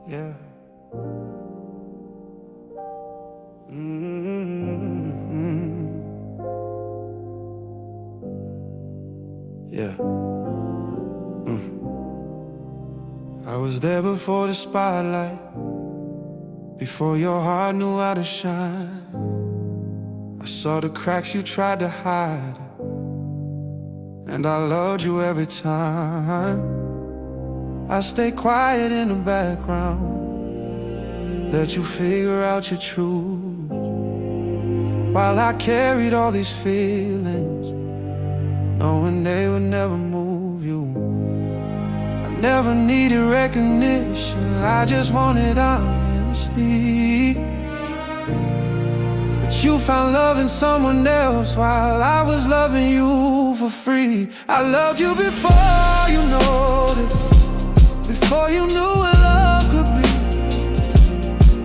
Yeah. Mm-hmm. Yeah. I was there before the spotlight, before your heart knew how to shine. I saw the cracks you tried to hide, and I loved you every time. I stayed quiet in the background, let you figure out your truth, while I carried all these feelings, knowing they would never move you. I never needed recognition, I just wanted honesty. But you found love in someone else while I was loving you for free. I loved you before you noticed, before you knew what love could be.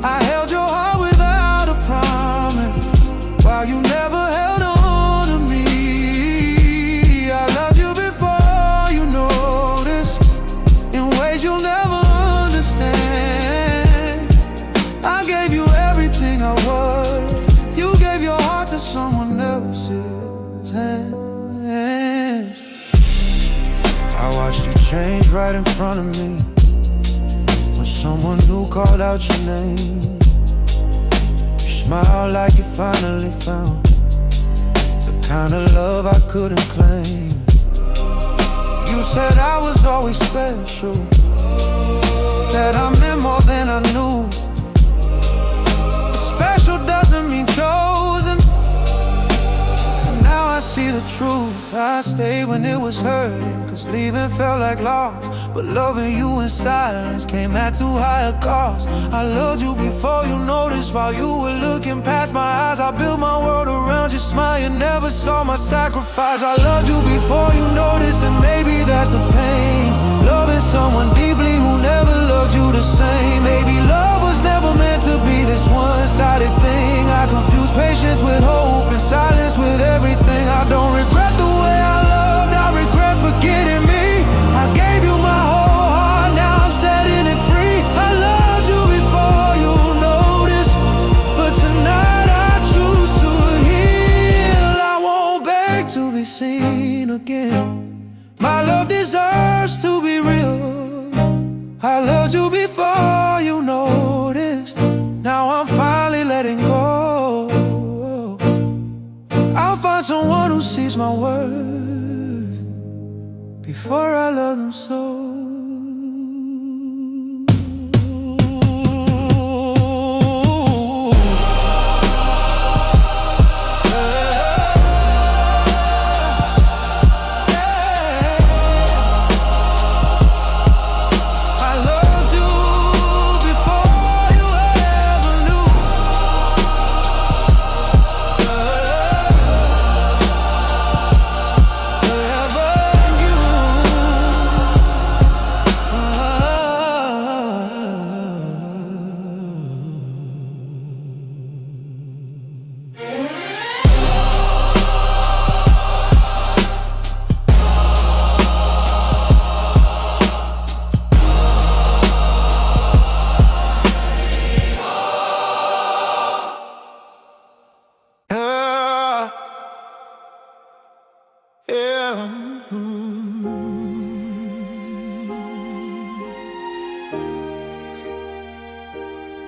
I held your heart without a promise, while you never held on to me. I loved you before you noticed, in ways you'll never understand. I gave you everything I was, you gave your heart to someone else's hands. I watched you change right in front of me, when someone new called out your name. You smiled like you finally found the kind of love I couldn't claim. You said I was always special, that I meant more than I knew. But special doesn't mean chosen, and now I see the truth. I stayed when it was hurting, cause leaving felt like loss, but loving you in silence came at too high a cost. I loved you before you noticed, while you were looking past my eyes. I built my world around your smile, you never saw my sacrifice. I loved you before you noticed, and maybe that's the pain, loving someone deeply who never loved you the same. Maybe love was never meant to be this one-sided thing. I confuse patience with hope and silence with everything. I don't regret the way I loved, I regret forgetting me. I gave you my whole heart, now I'm setting it free. I loved you before you noticed, but tonight I choose to heal. I won't beg to be seen again, my love deserves to be real. I loved you before you noticed, now I'm finally letting go. I'll find someone who sees my worth before I love them so.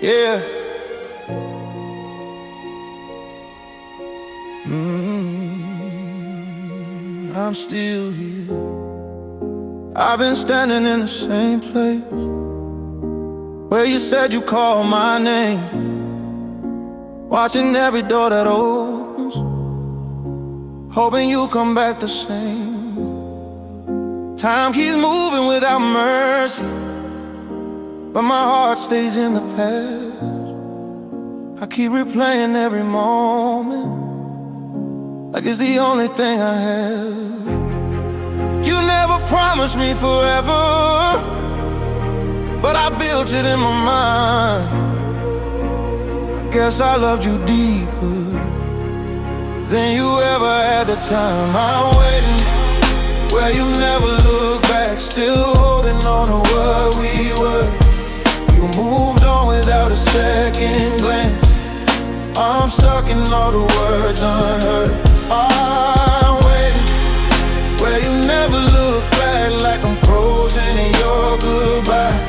Yeah. I'm still here. I've been standing in the same place where you said you called my name, watching every door that opens, hoping you come back the same. Time keeps moving without mercy, but my heart stays in the past. I keep replaying every moment, like it's the only thing I have. You never promised me forever, but I built it in my mind. I guess I loved you deeper than you ever had the time. I'm waiting where you never look back, still holding second glance. I'm stuck in all the words unheard. I'm waiting where you never look back, like I'm frozen in your goodbye.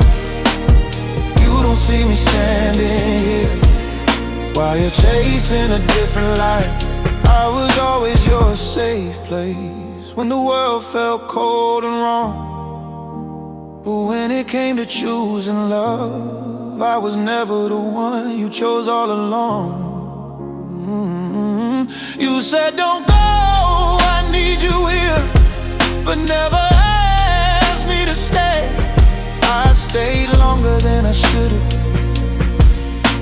You don't see me standing here while you're chasing a different life. I was always your safe place when the world felt cold and wrong. But when it came to choosing love, I was never the one you chose all along. You said don't go, I need you here, but never asked me to stay. I stayed longer than I should've.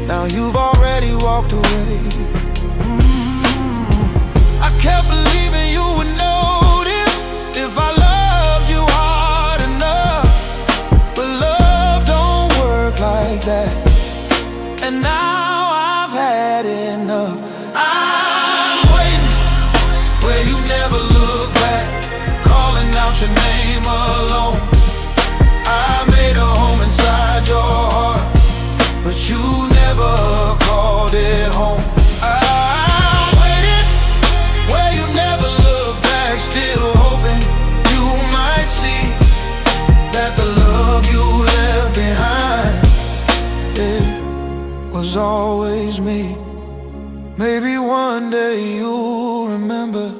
Now you've already walked away. I kept believing you would notice if I loved you hard enough, but love don't work like that. And now I've had enough. I'm waiting where you never look back, calling out your name alone. I made a home inside your heart, but you never called it home. I'm waiting where you never look back, still hoping you might see that the love you left behind, it was always me. Maybe one day you'll remember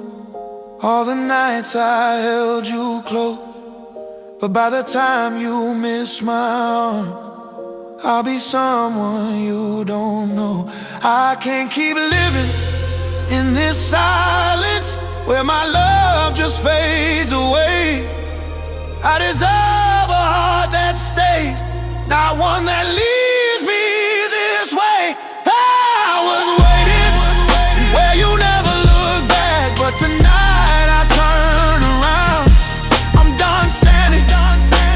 all the nights I held you close, but by the time you miss my arm, I'll be someone you don't know. I can't keep living in this silence where my love just fades away. I deserve a heart that stays, not one that leaves me this way. I was waiting where you never look back, but tonight I turn around. I'm done standing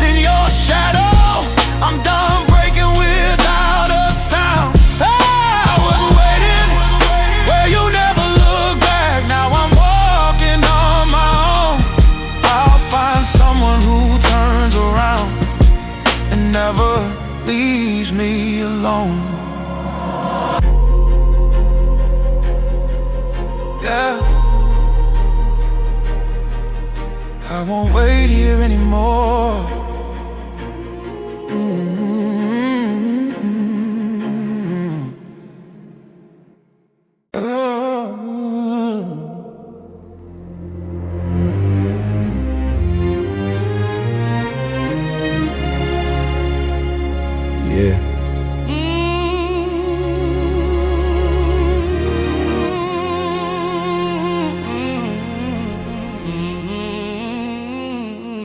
in your shadow. I'm done breaking without a sound. I was waiting where you never look back. Now I'm walking on my own. I'll find someone who turns around and never leaves me alone. Yeah, I won't wait here anymore. Yeah.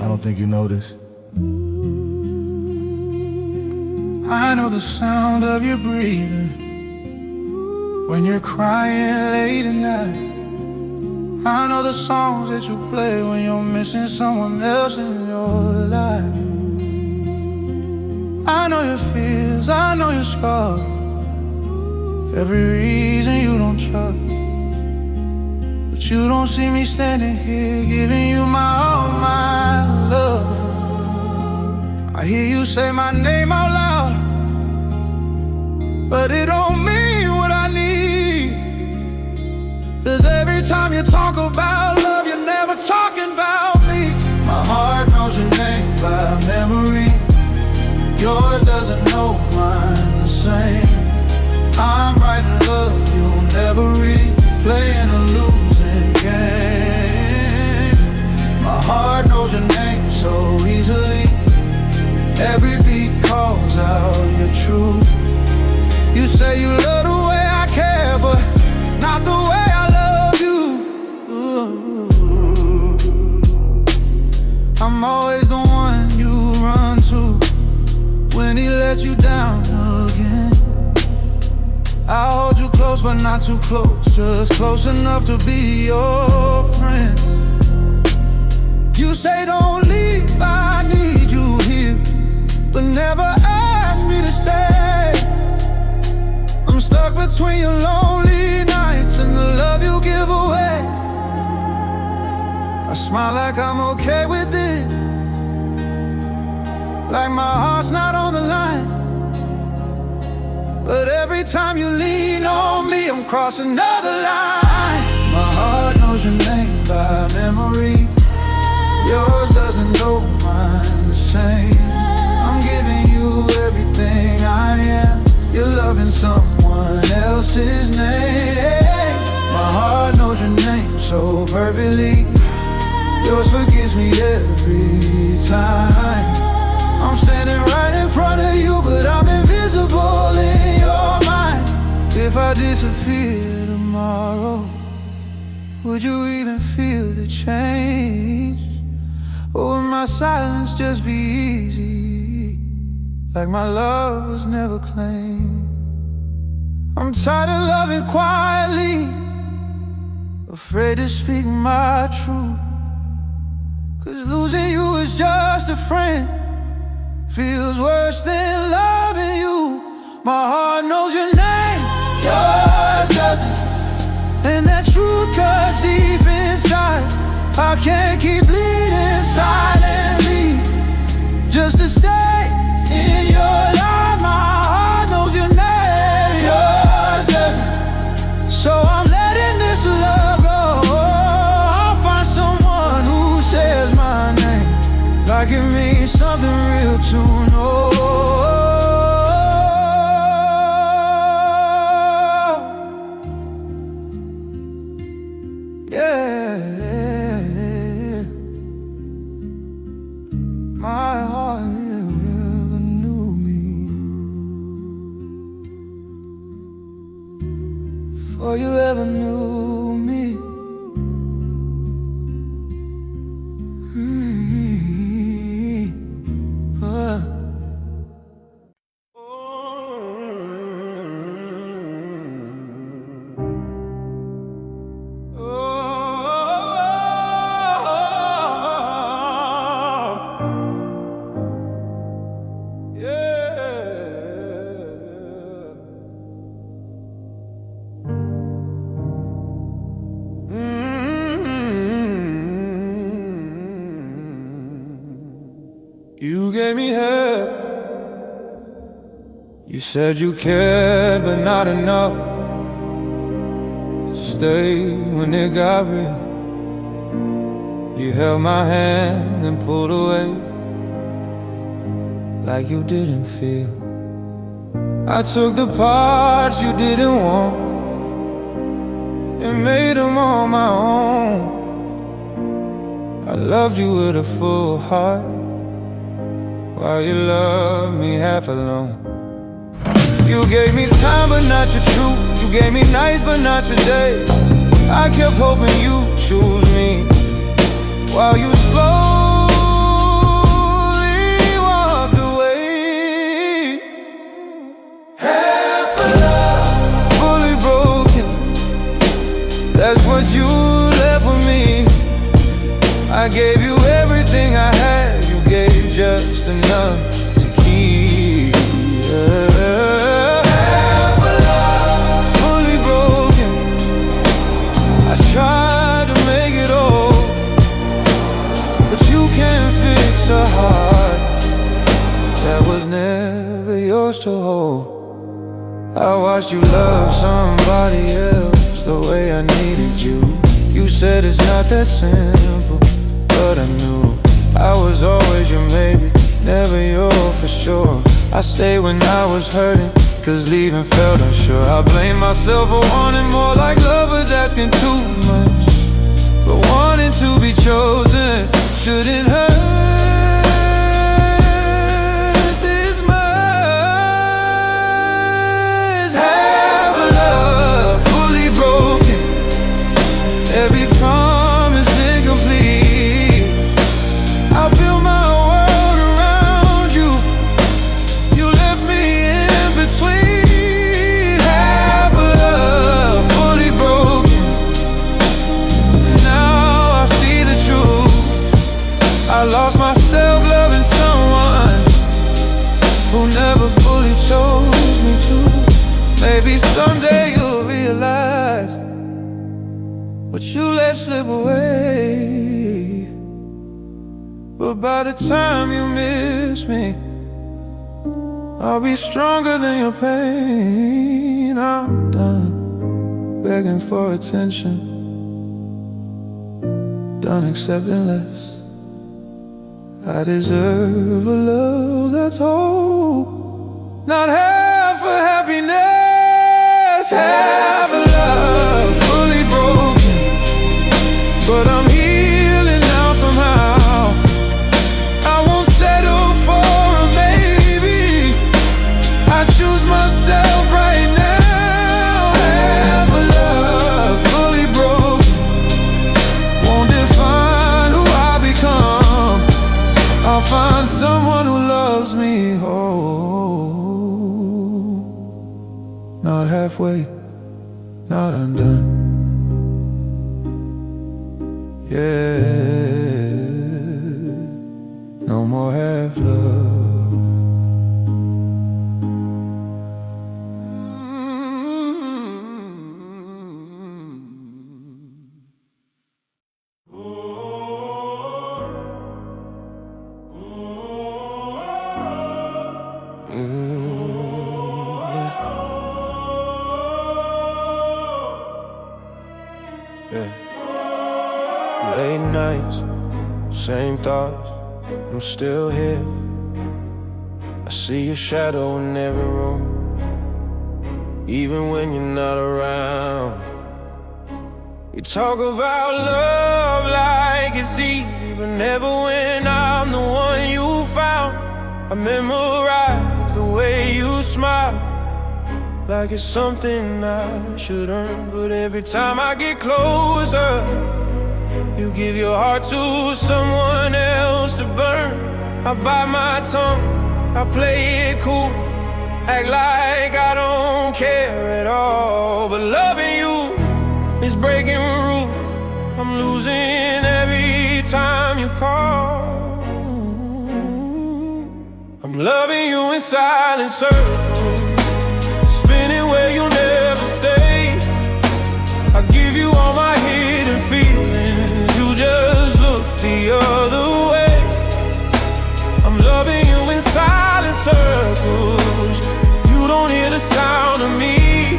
I don't think you know this. I know the sound of your breathing when you're crying late at night. I know the songs that you play when you're missing someone else in your life. I know your fears, I know your scars, every reason you don't trust. But you don't see me standing here giving you my all, my love. I hear you say my name out loud, but it don't mean what I need. 'Cause every time you talk about love, you're never talking about me. My heart knows your name by memory. Yours doesn't know mine the same. I'm writing love you'll never read, playing a losing game. My heart knows your name so easily. Every beat calls out your truth. You say you love the way I care, but not the way I love you. Ooh. I'm always the one you run to when he lets you down again. I'll hold you close but not too close, just close enough to be your friend. You say don't leave, I need you here, but never ask me to stay. I'm stuck between your lonely nights and the love you give away. I smile like I'm okay with it, like my heart's not on the line, But every time you lean on me, I'm crossing another line. My heart knows your name by memory. Yours doesn't know mine the same. I'm giving you everything I am. You're loving someone else's name. My heart knows your name so perfectly. Yours forgives me every time. I'm standing right in front of you, but I'm invisible in your mind. If I disappear tomorrow, would you even feel the change? Or would my silence just be easy, like my love was never claimed? I'm tired of loving quietly, afraid to speak my truth. 'Cause losing you is just a friend feels worse than loving you. My heart knows your name, yours doesn't, and that truth cuts deep inside. I can't keep bleeding silently just to stay in your life. My heart knows your name, yours doesn't, so I'm letting this love go. I'll find someone who says my name like it means something real to know. My heart never knew me, before you ever knew me. You gave me help. You said you cared, but not enough to stay when it got real. You held my hand and pulled away like you didn't feel. I took the parts you didn't want and made them on my own. I loved you with a full heart, while you loved me half alone. You gave me time but not your truth. You gave me nights but not your days. I kept hoping you'd choose me, while you slowly walked away. Half a love, fully broken, that's what you left with me. I gave you everything I had, you gave just enough to keep. Half a love, fully broken. I tried to make it all, but you can't fix a heart that was never yours to hold. I watched you love somebody else the way I needed you. You said it's not that simple, but I knew I was always your maybe, never your for sure. I stayed when I was hurting, 'cause leaving felt unsure. I blame myself for wanting more, like lovers asking too much. But wanting to be chosen shouldn't hurt this much. Half a love, fully broken, every promise incomplete. I built my world around you, you left me in between. Half a love, fully broken, now I see the truth. I lost myself loving someone who never fully chose me to. Maybe someday you'll realize what you let slip away. But by the time you miss me, I'll be stronger than your pain. I'm done begging for attention, done accepting less. I deserve a love that's whole, not half a happiness, half a love fully broken. But I'm healing now somehow. I won't settle for a maybe. I choose myself right now. Half a love fully broken won't define who I become. I'll find someone who loves me whole, not halfway, not undone. Yeah, no more half love. Yeah. Late nights, same thoughts, I'm still here. I see your shadow in every room, even when you're not around. You talk about love like it's easy, but never when I'm the one you found. I memorize the way you smile, like it's something I should earn. But every time I get closer, you give your heart to someone else to burn. I bite my tongue, I play it cool, act like I don't care at all. But loving you is breaking rules. I'm losing every time you call. I'm loving you in silent circles, spinning where you'll never stay. I give you all my hidden feelings, you just look the other way. I'm loving you in silent circles, you don't hear the sound of me.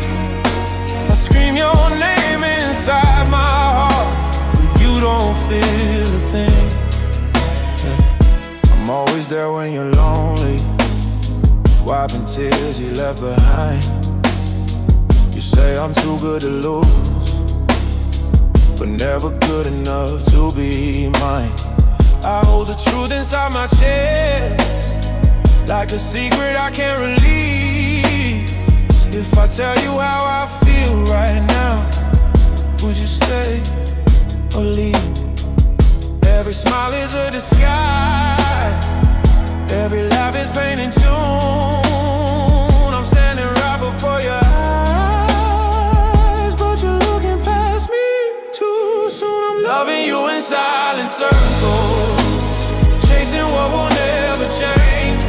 I scream your name inside my heart, but you don't feel a thing. I'm always there when you're lonely, wiping tears you left behind. You say I'm too good to lose, but never good enough to be mine. I hold the truth inside my chest, like a secret I can't release. If I tell you how I feel right now, would you stay or leave? Every smile is a disguise, every laugh is pain and tune. I'm standing right before your eyes, but you're looking past me too soon. I'm loving you in silent circles, chasing what will never change.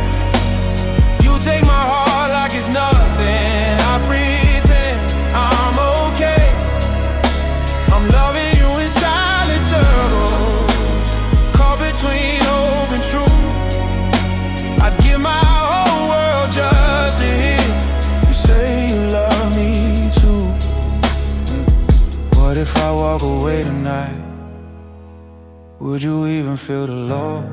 You take my heart like it's nothing, I pretend I'm okay. I'm loving you in silent circles, caught between hope and truth. I'd give my whole world just to hear you say you love me too. What if I walk away tonight? Would you even feel the loss?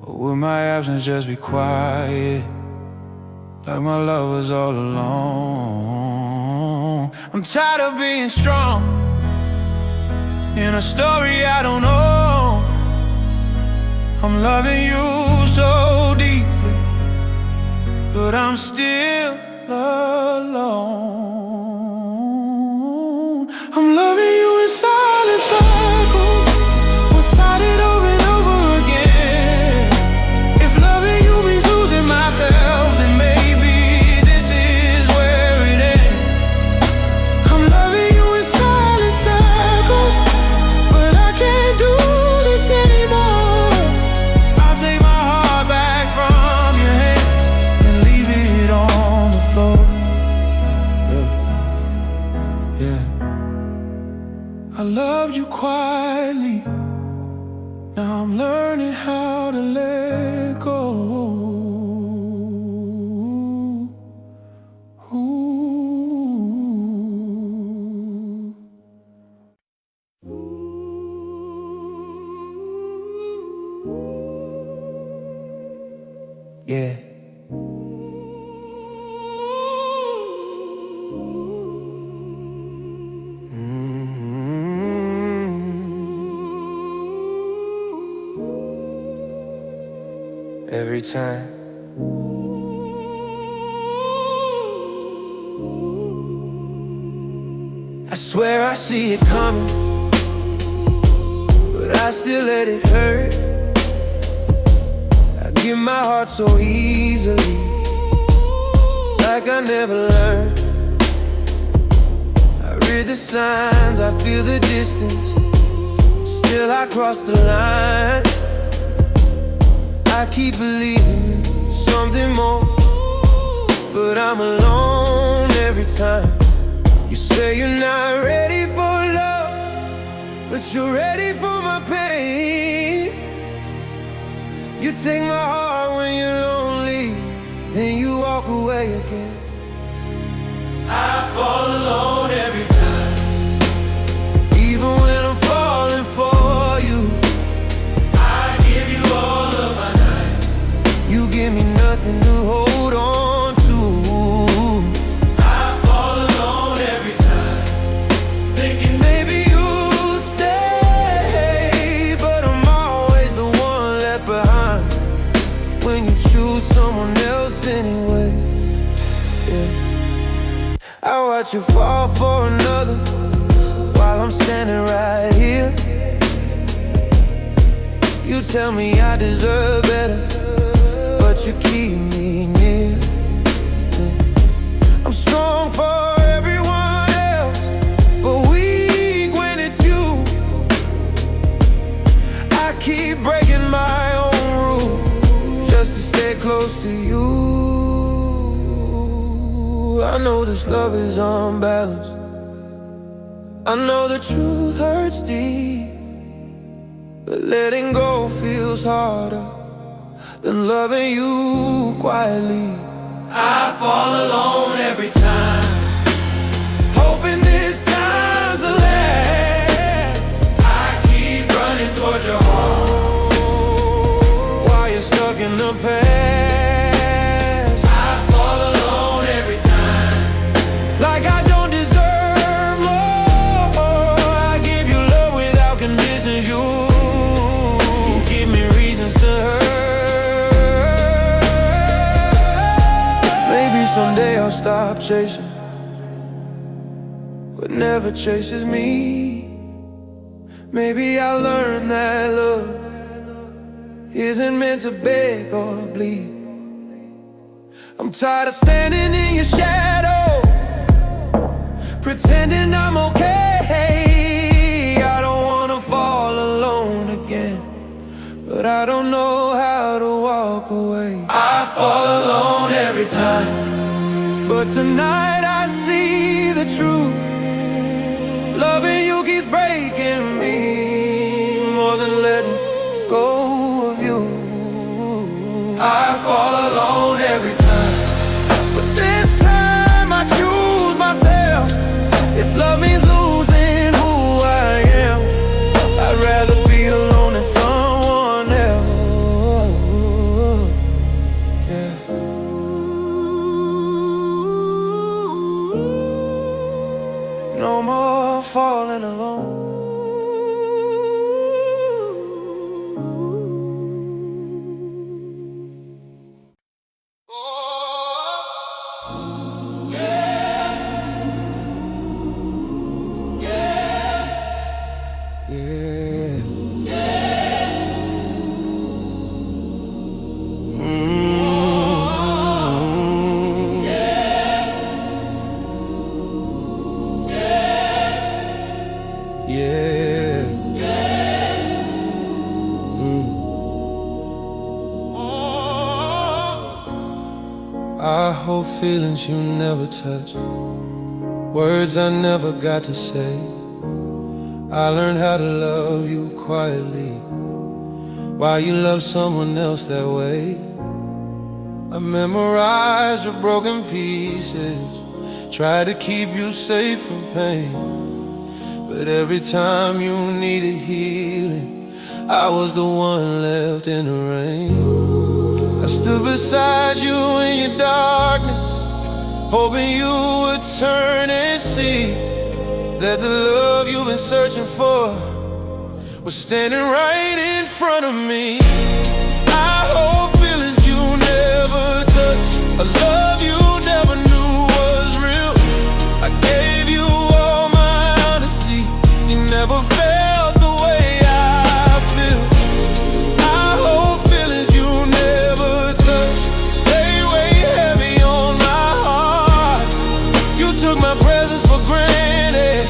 Or would my absence just be quiet, like my love was all alone? I'm tired of being strong in a story I don't know. I'm loving you so deeply, but I'm still alone. I'm loving you in silent circles, one-sided over and over again. If loving you means losing myself, then maybe this is where it ends. I'm loving you in silent circles, but I can't do this anymore. I'll take my heart back from your hand and leave it on the floor. Yeah. I loved you quietly, now I'm learning how to let go. yeah. Every time I swear I see it coming, but I still let it hurt. I give my heart so easily, like I never learned. I read the signs, I feel the distance, still I cross the line. I keep believing something more, but I'm alone every time. You say you're not ready for love, but you're ready for my pain. You take my heart when you're lonely, then you walk away again. I fall alone every time, even when I'm falling for you. I give you all of my nights, you give me nothing to hold on to. I fall alone every time, thinking maybe you'll stay, but I'm always the one left behind when you choose someone else anyway. Yeah. I watch you fall for another while I'm standing right here. You tell me I deserve better, but you keep me near. I'm strong for everyone else, but weak when it's you. I keep breaking my own rule just to stay close to you. I know this love is unbalanced, I know the truth hurts deep, but letting go feels harder than loving you quietly. I fall alone every time, hoping this time's the last. I keep running towards your heart while you're stuck in the past. I fall alone every time, like I don't deserve more. I give you love without conditions, you give me reasons to hurt. Maybe someday I'll stop chasing what never chases me. Maybe I'll learn that love isn't meant to beg or bleed. I'm tired of standing in your shadow, pretending I'm okay. I don't wanna fall alone again, but I don't know how to walk away. I fall alone every time, but tonight I see the truth. Loving you keeps breaking me more than letting go of you. I fall alone every time, but this time I choose myself. If love means losing who I am, I'd rather be alone than someone else. Yeah. No more falling alone. I hold feelings you never touch, words I never got to say. I learned how to love you quietly while you love someone else that way. I memorized your broken pieces, tried to keep you safe from pain, but every time you needed healing, I was the one left in the rain. I stood beside you in your darkness, hoping you would turn and see that the love you've been searching for was standing right in front of me. I hold feelings you never touched, a love you never knew was real. I gave you all my honesty, you never felt the way I feel. I hold feelings you never touched, they weigh heavy on my heart. You took my presence for granted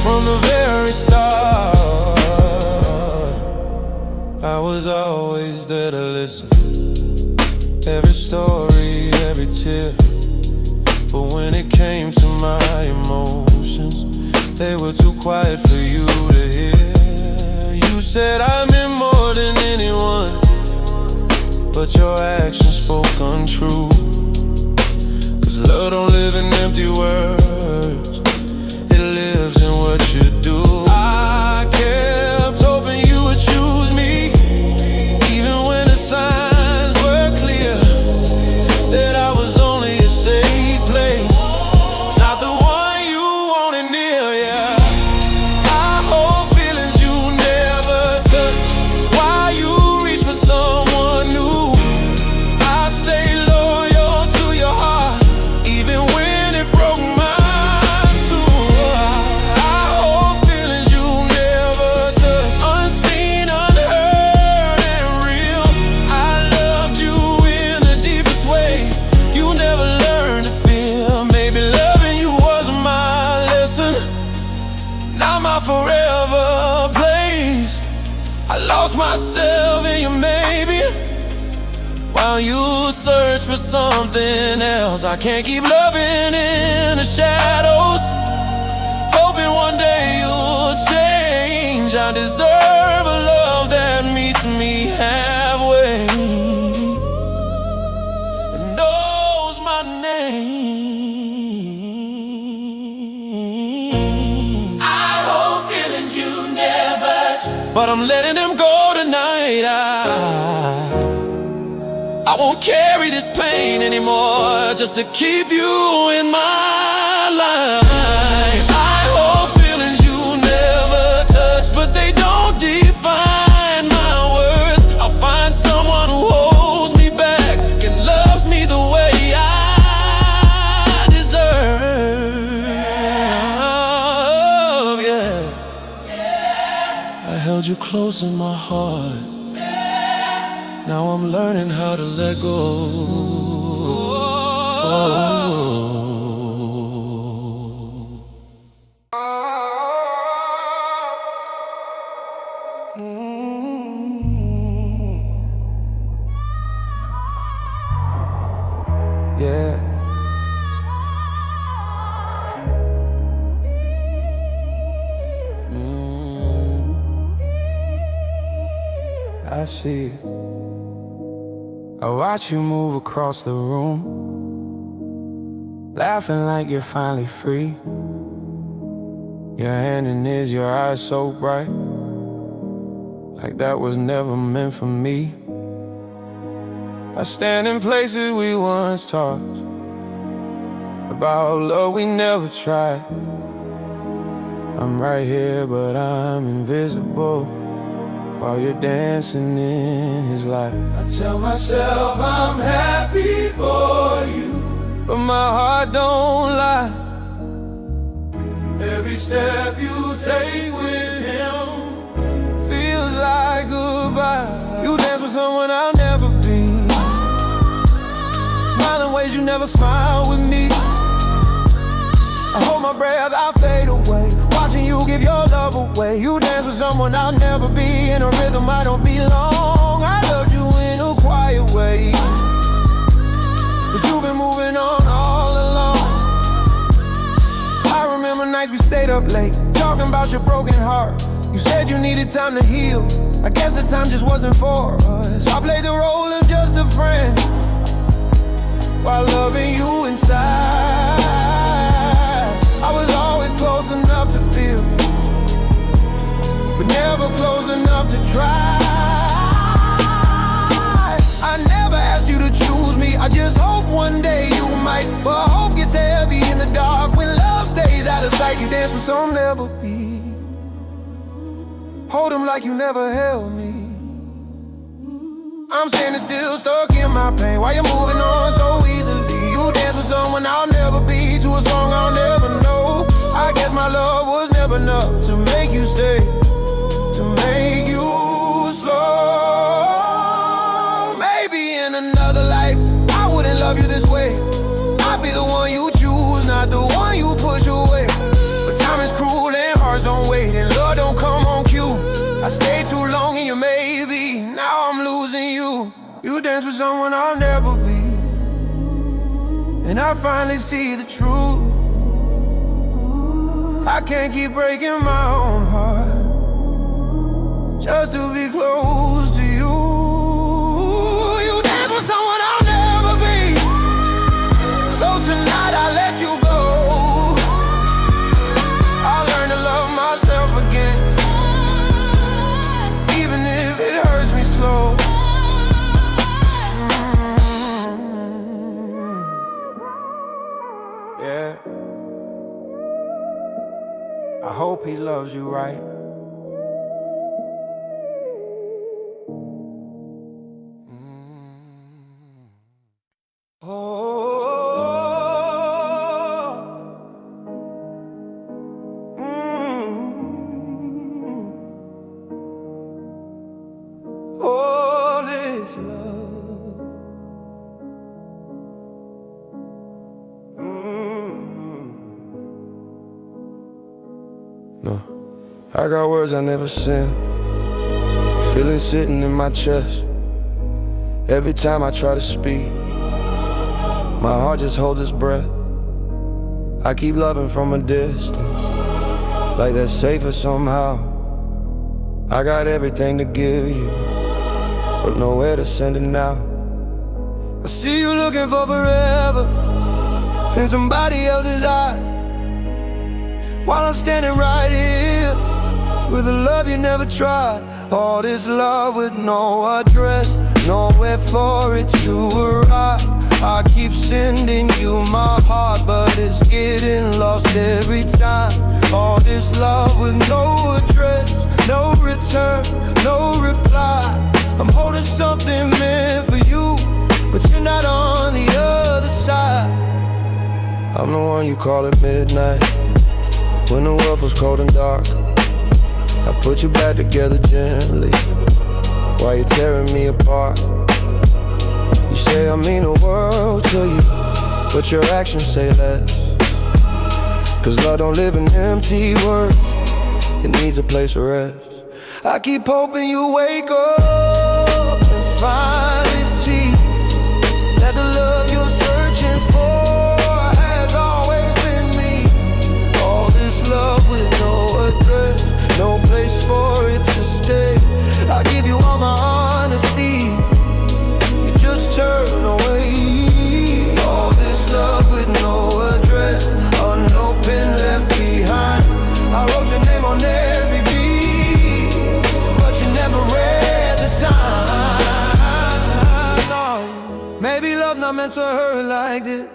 from the very start. I was always there to listen, every story, every tear. But when it came to my emotions, they were too quiet for you to hear. You said I meant more than anyone, but your actions spoke untrue. 'Cause love don't live in empty words, it lives in what you do. I kept hoping you would choose me, even when the signs were clear that I was only a safe place, not the one you wanted near. Yeah, I hold feelings you never touch. Why you reach for someone new? I stay loyal to your heart, even when it broke mine too. I hold feelings you never touch, unseen, unheard, and real. I loved you in the deepest way you never learned to feel. Maybe loving you was my lesson, not my forever place. I lost myself in you, maybe, while you search for something else. I can't keep loving in the shadows, hoping one day you'll change. I deserve a love that meets me halfway and knows my name. I hold feelings you never touch, but I'm letting them go tonight. I won't carry this pain anymore, just to keep you in my life. I hold feelings you never touch, but they don't define my worth. I'll find someone who holds me back and loves me the way I deserve. Yeah, I held you close in my heart, now I'm learning how to let go. Yeah. I see. I watch you move across the room, laughing like you're finally free. Your hand in his, your eyes so bright, like that was never meant for me. I stand in places we once talked about love we never tried. I'm right here, but I'm invisible while you're dancing in his life. I tell myself I'm happy for you, but my heart don't lie. Every step you take with him feels like goodbye. You dance with someone I'll never be, smiling ways you never smile with me. I hold my breath, I fade away, watching you give your love away. You dance with someone I'll never be, in a rhythm I don't belong. I loved you in a quiet way, but you've been moving on all along. I remember nights we stayed up late, talking about your broken heart. You said you needed time to heal, I guess the time just wasn't for us. I played the role of just a friend while loving you inside. I was always close enough to feel, but never close enough to try. I never asked you to like you dance with some never be. Hold 'em like you never held me. I'm standing still, stuck in my pain while you're moving on so easily. You dance with someone I'll never be, to a song I'll never know. I guess my love was never enough to make you stay, to make you slow. Maybe in another life I wouldn't love you this way. I'd be the one you choose, not the one you push away. But time is cruel and hearts don't wait, and love don't come on cue. I stayed too long in your maybe, now I'm losing you. You dance with someone I'll never be, and I finally see the truth. I can't keep breaking my own heart just to be close to you. You dance with someone I'll never be, so tonight I let you go. I learned to love myself again, even if it hurts me slow. Yeah, I hope he loves you right. All this love. No, I got words I never sent, feelings sitting in my chest. Every time I try to speak, my heart just holds its breath. I keep loving from a distance, like that's safer somehow. I got everything to give you, but nowhere to send it now. I see you looking for forever in somebody else's eyes, while I'm standing right here with a love you never tried. All this love with no address, nowhere for it to arrive. I keep sending you my heart, but it's getting lost every time. All this love with no address, no return, no reply. I'm holding something meant for you, but you're not on the other side. I'm the one you call at midnight, when the world was cold and dark. I put you back together gently, while you're tearing me apart. You say I mean the world to you, but your actions say less. Cause love don't live in empty words, it needs a place to rest. I keep hoping you wake up and finally see that the love you're searching for has always been me. All this love with no address, no place for it to stay. I give you all my honesty, you just turn away. All this love with no address, unopened, left behind. I wrote your name on every beat, but you never read the sign. No. Maybe love's not meant to hurt like this.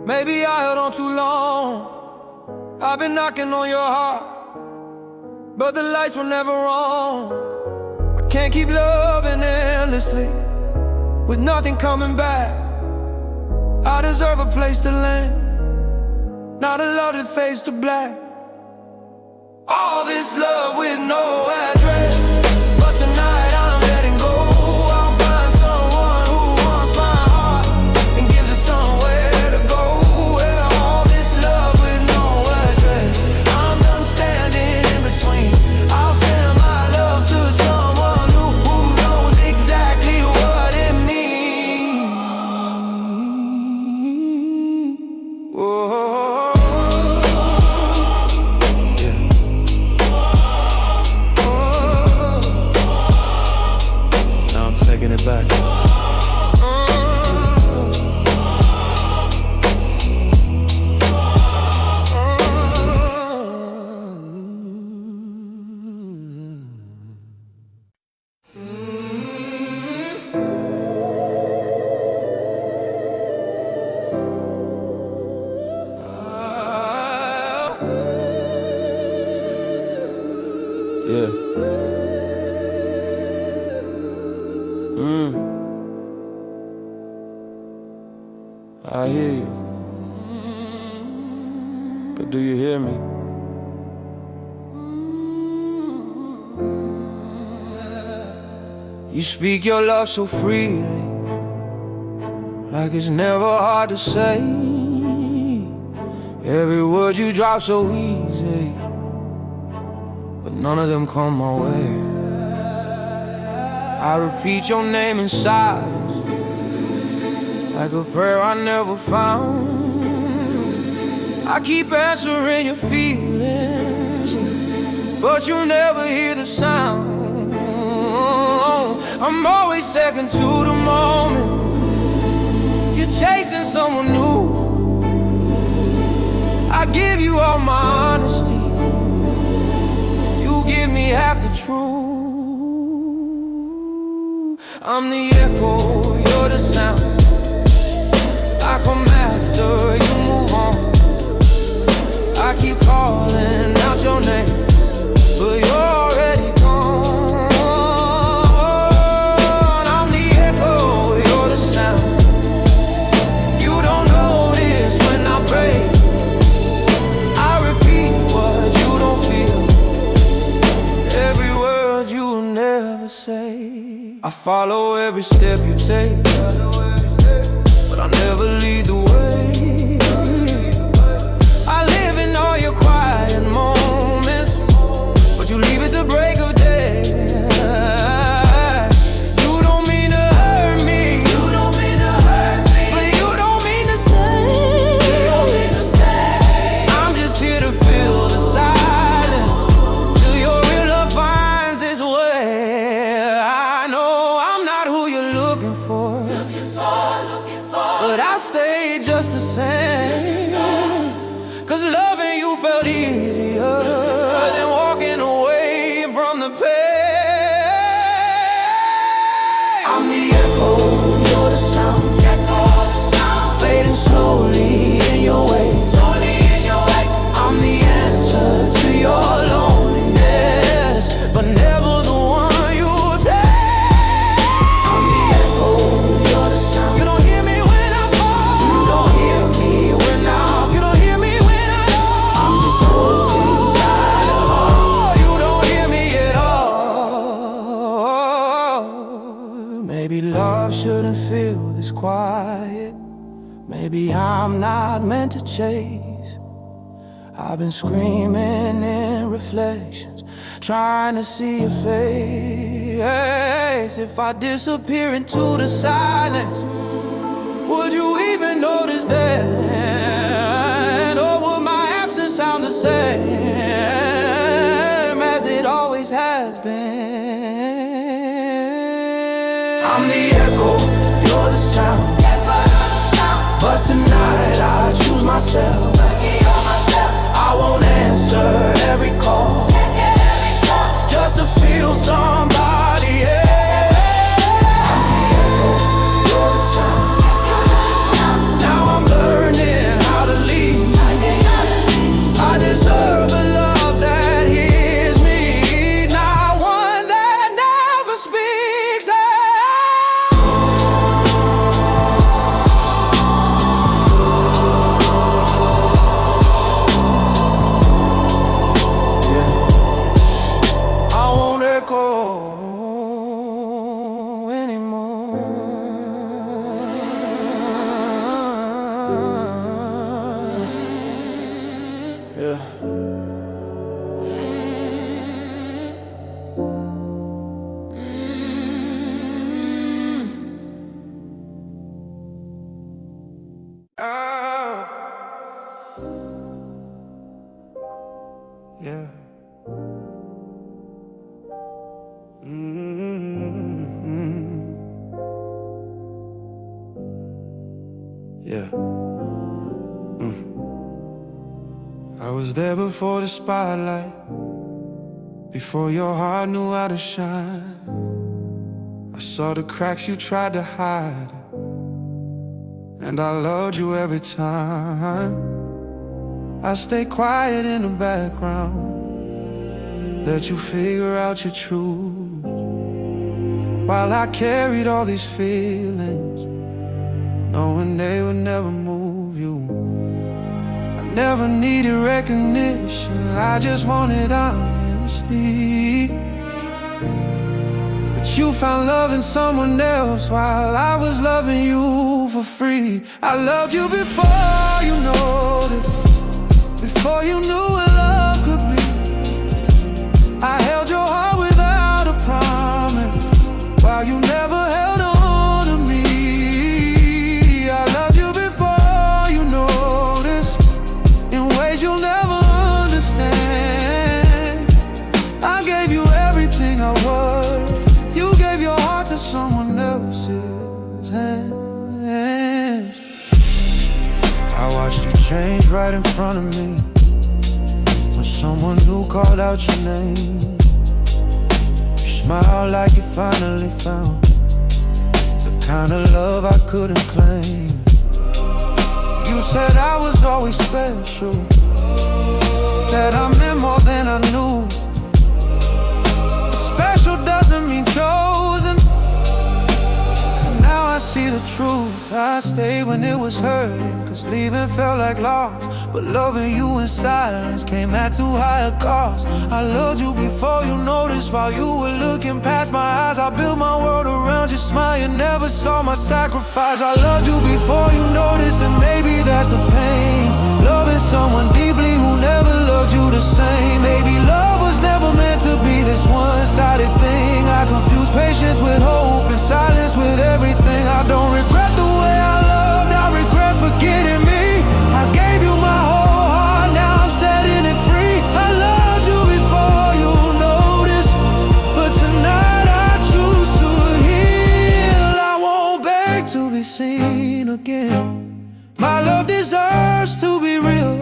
Maybe I held on too long. I've been knocking on your heart, but the lights were never on. I can't keep loving endlessly with nothing coming back. I deserve a place to land, not a love that fades to black. All this love with no address, but tonight I'm letting go. I'll find someone who wants my heart and gives it somewhere to go. Well, all this love with no address, I'm done standing in between. I'll send my love to someone who knows exactly what it means. Whoa. Taking it back. I hear you, but do you hear me? You speak your love so freely, like it's never hard to say. Every word you drop so easy, but none of them come my way. I repeat your name in silence, like a prayer I never found. I keep answering your feelings, but you never hear the sound. I'm always second to the moment. You're chasing someone new. I give you all my honesty, you give me half the truth. I'm the echo, you're the sound. I come after you move on. I keep calling out your name, but you're already gone. I'm the echo, you're the sound. You don't notice when I break. I repeat what you don't feel, every word you will never say. I follow every step you take, but I never lead the way. I live in all your quiet moments, but you leave at the break of day. You don't mean to hurt me, but you don't mean to stay. I'm just here to fill the silence till your real love finds its way. I know I'm not who you're looking for, but I'll stay just the same. 'Cause loving you felt easier than walking away from the pain. I'm the echo, you're the sound, fading slowly in your way. I'm the answer to your loneliness, but never the one you take. I'm the echo, you're the sound. You don't hear me when I fall. You don't hear me when you don't hear me when I know. I'm just lost inside of all. You don't hear me at all. Maybe love shouldn't feel this quiet. Maybe I'm not meant to chase. I've been screaming in reflections, trying to see your face. If I disappear into the silence, would you even notice that? Or would my absence sound the same as it always has been? I'm the echo, you're the sound, but tonight I choose myself. I won't answer every call, just to feel somebody else. I'm the echo, you're the sound. Now I'm learning how to leave. I deserve a love that hears me, not one that never speaks. I won't echo anymore. Yeah. Yeah. Yeah. I was there before the spotlight, before your heart knew how to shine. I saw the cracks you tried to hide, and I loved you every time. I stayed quiet in the background, let you figure out your truth. while I carried all these feelings, knowing they would never move you. I never needed recognition, I just wanted honesty. But you found love in someone else while I was loving you for free. I loved you before you noticed, before you knew what love could be. I held your heart without a promise, while you never held on to me. I loved you before you noticed, in ways you'll never understand. I gave you everything I was, you gave your heart to someone else's hands. I watched you change right in front of me, when someone new called out your name. You smiled like you finally found the kind of love I couldn't claim. You said I was always special, that I meant more than I knew. But special doesn't mean chosen, and now I see the truth. I stayed when it was hurting, cause leaving felt like loss. But loving you in silence came at too high a cost. I loved you before you noticed, while you were looking past my eyes. I built my world around your smile, you never saw my sacrifice. I loved you before you noticed, and maybe that's the pain, loving someone deeply who never loved you the same. Maybe love was never meant to be this one-sided thing. I confuse patience with hope and silence with everything. I don't regret the way I loved, I regret forgetting me. I gave you my whole heart, now I'm setting it free. I loved you before you noticed, but tonight I choose to heal. I won't beg to be seen again, my love deserves to be real.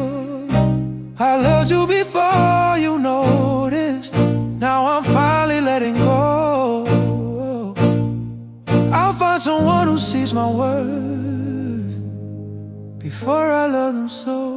I loved you before you noticed, now I'm finally letting go. I'll find someone who sees my worth before I love them so.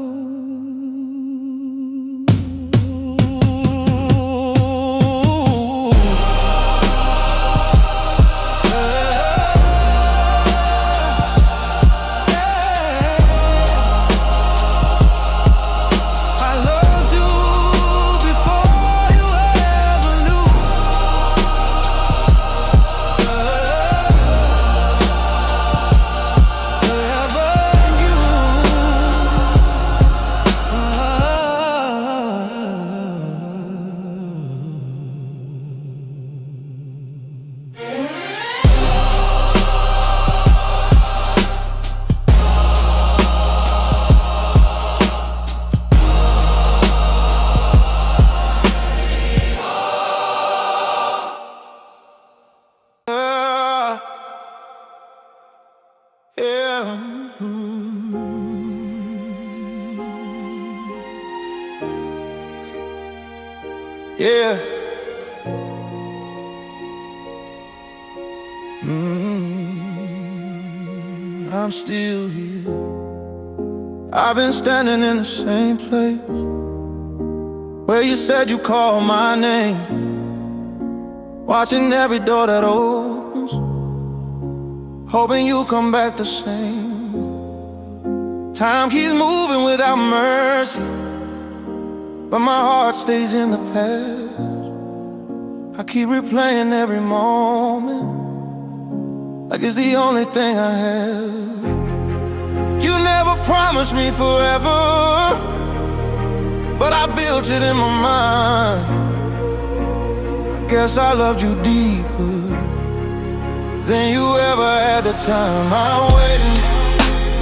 Yeah. I'm still here. I've been standing in the same place where you said you called my name, watching every door that opens, hoping you come back the same. Time keeps moving without mercy, but my heart stays in the past. I keep replaying every moment like it's the only thing I have. You never promised me forever, but I built it in my mind. I guess I loved you deeper than you ever had the time. I'm waiting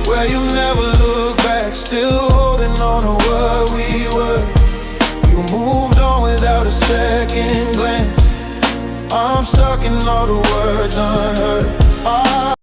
where you never look back, still holding on to what we were. You moved on without a second glance. I'm stuck in all the words unheard.